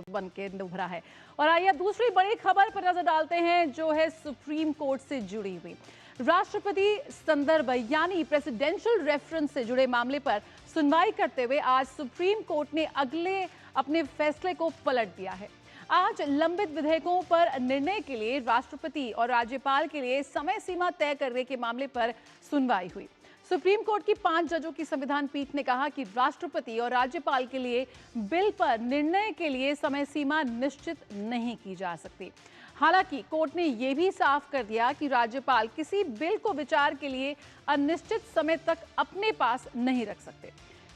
बन के उभरा है। और आइए दूसरी बड़ी खबर पर नजर डालते हैं, जो है सुप्रीम कोर्ट से जुड़ी हुई। राष्ट्रपति संदर्भ यानी प्रेसिडेंशियल रेफरेंस से जुड़े मामले पर सुनवाई करते हुए आज सुप्रीम कोर्ट ने अगले अपने फैसले को पलट दिया है। आज लंबित विधेयकों पर निर्णय के लिए राष्ट्रपति और राज्यपाल के लिए समय सीमा तय करने के मामले पर सुनवाई हुई। सुप्रीम कोर्ट की 5 जजों की संविधान पीठ ने कहा कि राष्ट्रपति और राज्यपाल के लिए बिल पर निर्णय के लिए समय सीमा निश्चित नहीं की जा सकती। हालांकि कोर्ट ने यह भी साफ कर दिया कि राज्यपाल किसी बिल को विचार के लिए अनिश्चित समय तक अपने पास नहीं रख सकते।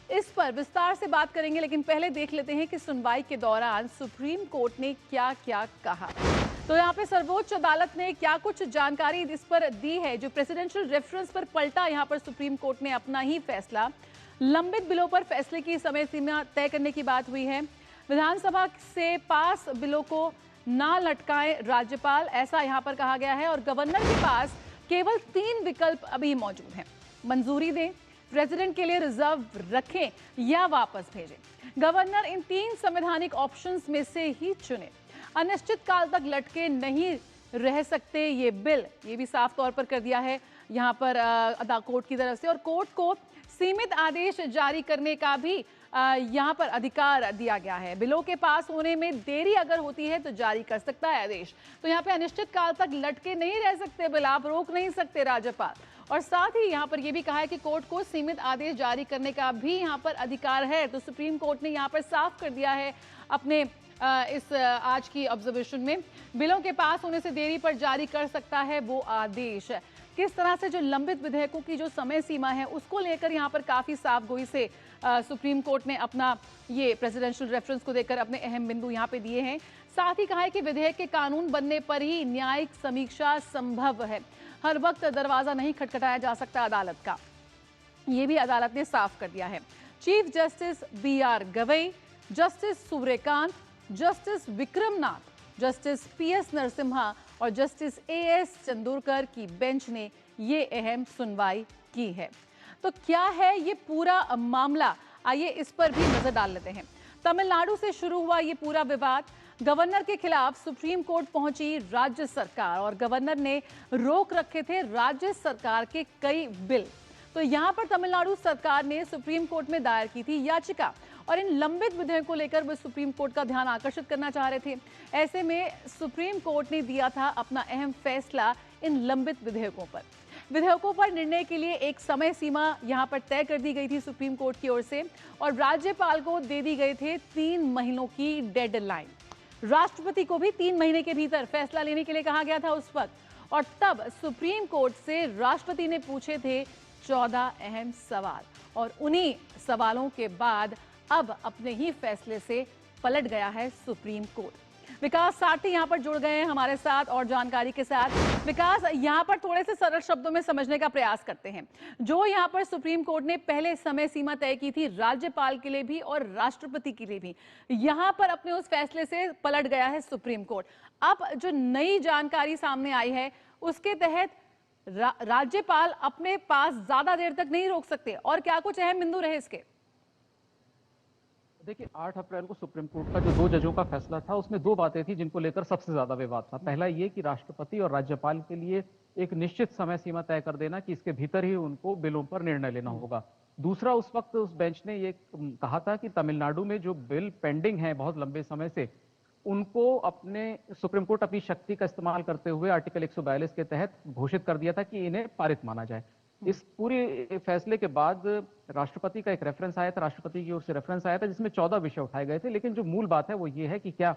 इस पर विस्तार से बात करेंगे, लेकिन पहले देख लेते हैं कि सुनवाई के दौरान सुप्रीम कोर्ट ने क्या-क्या कहा। तो यहाँ पे सर्वोच्च अदालत ने क्या कुछ जानकारी इस पर दी है। जो प्रेसिडेंशियल रेफरेंस पर पलटा यहाँ पर सुप्रीम कोर्ट ने अपना ही फैसला। लंबित बिलों पर फैसले की समय सीमा तय करने की बात हुई है। विधानसभा से पास बिलों को ना लटकाएं राज्यपाल, ऐसा यहाँ पर कहा गया है। और गवर्नर के पास केवल 3 विकल्प अभी मौजूद हैं। मंजूरी दें, प्रेसिडेंट के लिए रिजर्व रखें या वापस भेजें। गवर्नर इन 3 संवैधानिक ऑप्शंस में से ही चुने। अनिश्चित काल तक लटके नहीं रह सकते ये बिल, ये भी साफ तौर पर कर दिया है यहाँ पर कोर्ट की तरफ से। और कोर्ट को सीमित आदेश जारी करने का भी यहाँ पर अधिकार दिया गया है। बिलों के पास होने में देरी अगर होती है तो जारी कर सकता है आदेश। तो यहाँ पे अनिश्चित काल तक लटके नहीं रह सकते बिल, आप रोक नहीं सकते राज्यपाल। और साथ ही यहाँ पर यह भी कहा है कि कोर्ट को सीमित आदेश जारी करने का भी यहाँ पर अधिकार है। तो सुप्रीम कोर्ट ने यहाँ पर साफ कर दिया है अपने इस आज की ऑब्जर्वेशन में, बिलों के पास होने से देरी पर जारी कर सकता है वो आदेश। किस तरह से जो लंबित विधेयकों की जो समय सीमा है उसको लेकर यहाँ पर काफी साफ गोई से सुप्रीम कोर्ट ने अपना ये प्रेसिडेंशियल रेफरेंस को देकर अपने अहम बिंदु यहाँ पे दिए हैं। साथ ही कहा है कि विधेयक के कानून बनने पर ही न्यायिक समीक्षा संभव है। हर वक्त दरवाजा नहीं खटखटाया जा सकता अदालत का, ये भी अदालत ने साफ कर दिया है। Chief justice BR Gavai, justice Suryakant, justice Vikram Nath, justice PS Narasimha और जस्टिस AS चंदोरकर की बेंच ने ये अहम सुनवाई की है। तो क्या है ये पूरा मामला, आइए इस पर भी नजर डाल लेते हैं। तमिलनाडु से शुरू हुआ ये पूरा विवाद। गवर्नर के खिलाफ सुप्रीम कोर्ट पहुंची राज्य सरकार और गवर्नर ने रोक रखे थे राज्य सरकार के कई बिल। तो यहां पर तमिलनाडु सरकार ने सुप्रीम कोर्ट में दायर की थी याचिका और इन लंबित विधेयकों को लेकर वे सुप्रीम कोर्ट का ध्यान आकर्षित करना चाह रहे थे। ऐसे में सुप्रीम कोर्ट ने दिया था अपना अहम फैसला इन लंबित विधेयकों पर। विधेयकों पर निर्णय के लिए एक समय सीमा यहां पर तय कर दी गई थी सुप्रीम कोर्ट की ओर से और राज्यपाल को दे दी गई थे 3 महीनों की डेडलाइन। राष्ट्रपति को भी 3 महीने के भीतर फैसला लेने के लिए कहा गया था उस वक्त। और तब सुप्रीम कोर्ट से राष्ट्रपति ने पूछे थे 14 अहम सवाल और उन्हीं सवालों के बाद अब अपने ही फैसले से पलट गया है सुप्रीम कोर्ट। विकास सारथी यहां पर जुड़ गए हैं हमारे साथ और जानकारी के साथ। विकास, यहां पर थोड़े से सरल शब्दों में समझने का प्रयास करते हैं। जो यहां पर सुप्रीम कोर्ट ने पहले समय सीमा तय की थी राज्यपाल के लिए भी और राष्ट्रपति के लिए भी, यहां पर अपने उस फैसले से पलट गया है सुप्रीम कोर्ट। अब जो नई जानकारी सामने आई है उसके तहत राज्यपाल अपने पास ज्यादा देर तक नहीं रोक सकते, और क्या कुछ अहम बिंदु रहे इसके? देखिए, 8 अप्रैल को सुप्रीम कोर्ट का जो 2 जजों का फैसला था उसमें 2 बातें थी जिनको लेकर सबसे ज्यादा विवाद था। पहला ये कि राष्ट्रपति और राज्यपाल के लिए एक निश्चित समय सीमा तय कर देना कि इसके भीतर ही उनको बिलों पर निर्णय लेना होगा। दूसरा, उस वक्त उस बेंच ने ये कहा था कि तमिलनाडु में जो बिल पेंडिंग है बहुत लंबे समय से, उनको अपने सुप्रीम कोर्ट अपनी शक्ति का इस्तेमाल करते हुए आर्टिकल 142 के तहत घोषित कर दिया था कि इन्हें पारित माना जाए। इस पूरे फैसले के बाद राष्ट्रपति का एक रेफरेंस आया था, राष्ट्रपति की ओर से रेफरेंस आया था जिसमें 14 विषय उठाए गए थे। लेकिन जो मूल बात है वो ये है कि क्या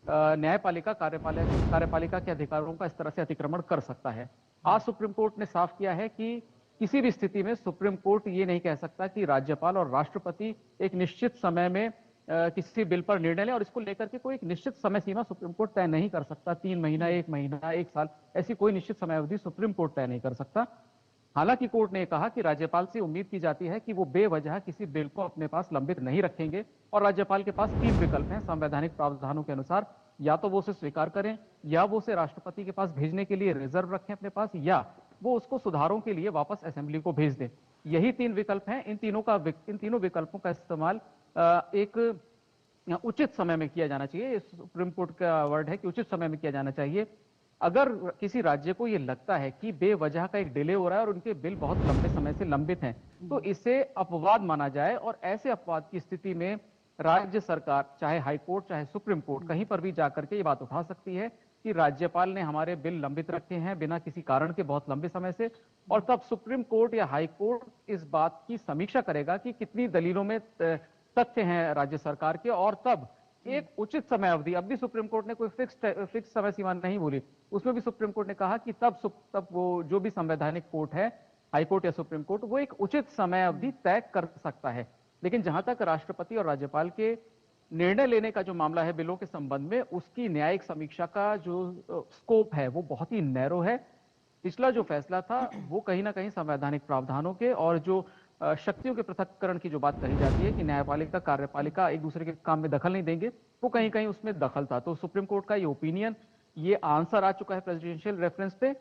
न्यायपालिका कार्यपालिका के अधिकारों का इस तरह से अतिक्रमण कर सकता है। आज सुप्रीम कोर्ट ने साफ किया है कि किसी भी स्थिति में सुप्रीम कोर्ट ये नहीं कह सकता कि राज्यपाल और राष्ट्रपति एक निश्चित समय में किसी बिल पर निर्णय लें, और इसको लेकर के कोई एक निश्चित समय सीमा सुप्रीम कोर्ट तय नहीं कर सकता। 3 महीना, 1 महीना, 1 साल, ऐसी कोई निश्चित समय अवधि सुप्रीम कोर्ट तय नहीं कर सकता। हालांकि कोर्ट ने कहा कि राज्यपाल से उम्मीद की जाती है कि वो बेवजह किसी बिल को अपने पास लंबित नहीं रखेंगे और राज्यपाल के पास 3 विकल्प हैं संवैधानिक प्रावधानों के अनुसार। या तो वो उसे स्वीकार करें, या वो उसे राष्ट्रपति के पास भेजने के लिए रिजर्व रखें अपने पास, या वो उसको सुधारों के लिए वापस असेंबली को भेज दें। यही 3 विकल्प हैं। इन तीनों विकल्पों का इस्तेमाल एक उचित समय में किया जाना चाहिए। सुप्रीम कोर्ट का वर्ड है कि उचित समय में किया जाना चाहिए। अगर किसी राज्य को यह लगता है कि बेवजह का एक डिले हो रहा है और उनके बिल बहुत लंबे समय से लंबित हैं, तो इसे अपवाद माना जाए और ऐसे अपवाद की स्थिति में राज्य सरकार, चाहे हाई कोर्ट चाहे सुप्रीम कोर्ट, कहीं पर भी जाकर के ये बात उठा सकती है कि राज्यपाल ने हमारे बिल लंबित रखे हैं बिना किसी कारण के बहुत लंबे समय से, और तब सुप्रीम कोर्ट या हाई कोर्ट इस बात की समीक्षा करेगा कि कितनी दलीलों में तथ्य हैं राज्य सरकार के, और तब एक उचित समय अवधि सुप्रीम कोर्ट ने कोई फिक्स समय सीमा नहीं बोली, उसमें भी सुप्रीम कोर्ट ने कहा कि तब वो जो भी संवैधानिक कोर्ट है, हाई कोर्ट या सुप्रीम कोर्ट, वो एक उचित समय अवधि तय कर सकता है। लेकिन जहां तक राष्ट्रपति और राज्यपाल के निर्णय लेने का जो मामला है बिलों के संबंध में, उसकी न्यायिक समीक्षा का जो स्कोप है वो बहुत ही नैरो है। पिछला जो फैसला था वो कहीं ना कहीं संवैधानिक प्रावधानों के और जो शक्तियों के पृथक्करण की जो बात कही जाती है कि न्यायपालिका कार्यपालिका एक दूसरे के काम में दखल नहीं देंगे, वो कहीं कहीं उसमें दखल था। तो सुप्रीम कोर्ट का ये ओपिनियन, ये आंसर आ चुका है प्रेसिडेंशियल रेफरेंस पे।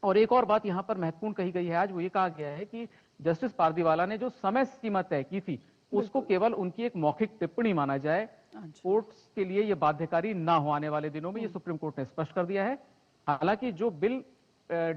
और एक और बात यहां पर महत्वपूर्ण कही गई है आज, वो ये कहा गया है कि जस्टिस पारदीवाला ने जो समय सीमा तय की थी उसको केवल उनकी एक मौखिक टिप्पणी माना जाए, कोर्ट्स के लिए ये बाध्यकारी ना हो आने वाले दिनों में, ये सुप्रीम कोर्ट ने स्पष्ट कर दिया है। हालांकि जो बिल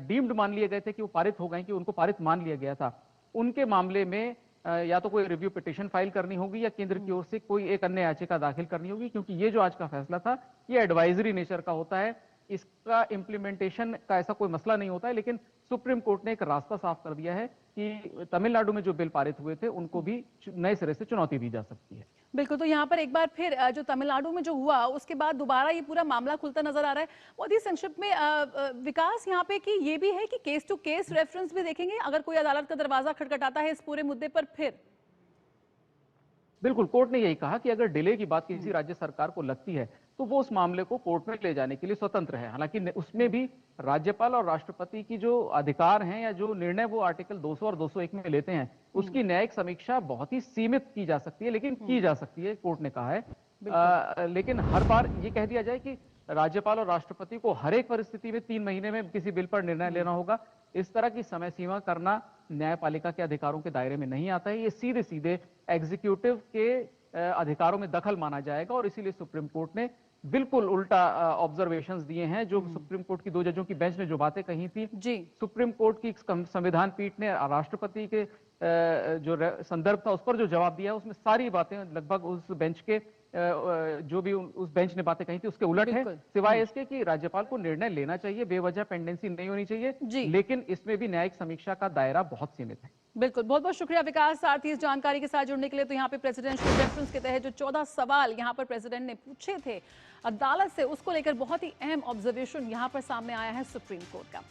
डीम्ड मान लिए गए थे कि वो पारित हो गए, कि उनको पारित मान लिया गया था, उनके मामले में या तो कोई रिव्यू पिटीशन फाइल करनी होगी या केंद्र की ओर से कोई एक अन्य याचिका दाखिल करनी होगी, क्योंकि ये जो आज का फैसला था ये एडवाइजरी नेचर का होता है, इसका इम्प्लीमेंटेशन का ऐसा कोई मसला नहीं होता है। लेकिन सुप्रीम कोर्ट ने एक रास्ता साफ कर दिया है कि तमिलनाडु में जो बिल पारित हुए थे उनको भी नए सिरे से चुनौती दी जा सकती है। बिल्कुल, तो यहाँ पर एक बार फिर जो तमिलनाडु में जो हुआ उसके बाद दोबारा ये पूरा मामला खुलता नजर आ रहा है। बहुत ही संक्षिप्त में विकास यहाँ पे कि ये भी है कि केस टू केस रेफरेंस भी देखेंगे अगर कोई अदालत का दरवाजा खटखटाता है इस पूरे मुद्दे पर फिर? बिल्कुल, कोर्ट ने यही कहा कि अगर डिले की बात किसी राज्य सरकार को लगती है तो वो उस मामले को कोर्ट में ले जाने के लिए स्वतंत्र है। हालांकि उसमें भी राज्यपाल और राष्ट्रपति की जो अधिकार हैं या जो निर्णय वो आर्टिकल 200 और 201 में लेते हैं, उसकी न्यायिक समीक्षा बहुत ही सीमित की जा सकती है, लेकिन की जा सकती है, कोर्ट ने कहा है। लेकिन हर बार ये कह दिया जाए कि राज्यपाल और राष्ट्रपति को हर एक परिस्थिति में 3 महीने में किसी बिल पर निर्णय लेना होगा, इस तरह की समय सीमा करना न्यायपालिका के अधिकारों के दायरे में नहीं आता है। ये सीधे सीधे एग्जीक्यूटिव के अधिकारों में दखल माना जाएगा, और इसीलिए सुप्रीम कोर्ट ने बिल्कुल उल्टा ऑब्जर्वेशंस दिए हैं। जो सुप्रीम कोर्ट की 2 जजों की बेंच ने जो बातें कही थी, सुप्रीम कोर्ट की संविधान पीठ ने राष्ट्रपति के जो संदर्भ था उस पर जो जवाब दिया, उसमें सारी बातें लगभग उस बेंच के जो भी उस बेंच ने बातें कही थी उसके उलट है, सिवाय इसके कि राज्यपाल को निर्णय लेना चाहिए, बेवजह पेंडेंसी नहीं होनी चाहिए, लेकिन इसमें भी न्यायिक समीक्षा का दायरा बहुत सीमित है। बिल्कुल, बहुत बहुत शुक्रिया विकास सारथी इस जानकारी के साथ जुड़ने के लिए। तो यहाँ पे प्रेसिडेंशियल रेफरेंस के तहत जो 14 सवाल यहाँ पर प्रेसिडेंट ने पूछे थे अदालत से, उसको लेकर बहुत ही अहम ऑब्जर्वेशन यहाँ पर सामने आया है सुप्रीम कोर्ट का।